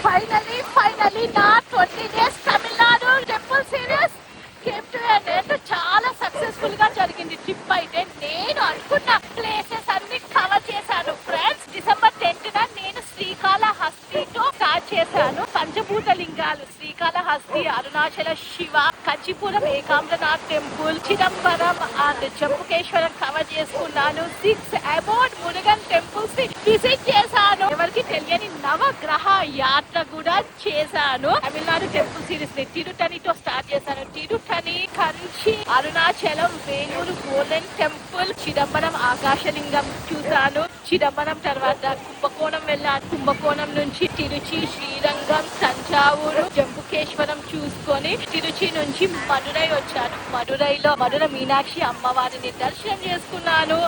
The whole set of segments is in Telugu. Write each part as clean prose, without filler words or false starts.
ఫైనలీ నా 20 days Tamil Nadu temple series came to end. అంటే చాలా సక్సెస్ఫుల్ గా జరిగింది ట్రిప్. అయితే నేను అనుకున్న ప్లేసెస్ అన్ని కవర్ చేశాను ఫ్రెండ్స్. December 10th నేను శ్రీకాళహస్తితో స్టార్ట్ చేశాను. పంచభూత లింగాలు Srikalahasti, Arunachala Shiva, Kanchipuram Ekambaranath temple, Chidambaram and Jambukeswaram cover చేసుకున్నాను. 6 అబౌట్ మురుగన్ టెంపుల్స్ ని విజిట్ చేశాను. ఎవరికి తెలియని నవగ్రహ యాత్ర కూడా చేశాను. తమిళనాడు టెంపుల్ సిరీస్ ని తిరుటనితో స్టార్ట్ చేశాను. తిరుటని, కంచి, అరుణాచలం, వేలూరు గోల్డెన్ టెంపుల్, చిదంబరం ఆకాశలింగం చూశాను. చిదంబరం తర్వాత కుంభకోణం వెళ్ళాను. కుంభకోణం నుంచి తిరుచి, శ్రీరంగం, తంజావూరు, జంబుకేశ్వరం చూసుకొని తిరుచి నుంచి మదురై వచ్చాను. మదుర మీనాక్షి అమ్మవారిని దర్శనం చేసుకున్నాను.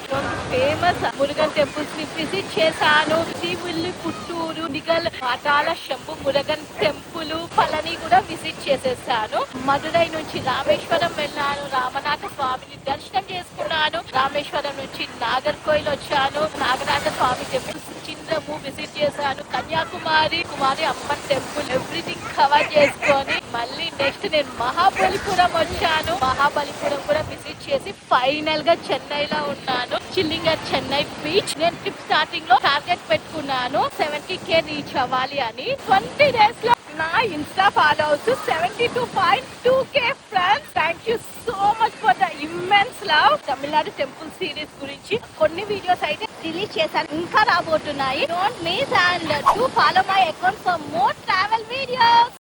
ఫేమస్ మురుగన్ టెంపుల్స్ ని విజిట్ చేశాను. శ్రీవిల్లి పుట్టూరు, నిగల్, పాతాల శంభు మురుగన్ టెంపుల్, పళని కూడా విజిట్ చేసేసాను. మదురై నుంచి రామేశ్వరం వెళ్ళాను. రామనాథ స్వామిని దర్శనం చేసుకున్నాను. రామేశ్వరం నుంచి నాగర్కోయిల్ వచ్చాను. నాగనాథ స్వామి టెంపుల్ చింద్రము విజిట్ చేశాను. Kanyakumari Amman temple everything cover చేసుకొని మళ్ళీ నెక్స్ట్ నేను మహాబలిపురం వచ్చాను. మహాబలిపురం కూడా విజిట్ చేసి ఫైనల్ గా చెన్నైలో ఉన్నాను. Chilling at Chennai beach. నేను ట్రిప్ స్టార్టింగ్ లో టార్గెట్ పెట్టుకున్నాను 70K రీచ్ అవ్వాలి అని. 20 days లో నా Insta followers 72.2K friends. Thank you so much for the immense love. Tamil Nadu temple series గురించి కొన్ని వీడియోస్ అయితే రిలీజ్ చేశాను, ఇంకా రాబోతున్నాయి. Don't miss and do follow my account for more travel videos.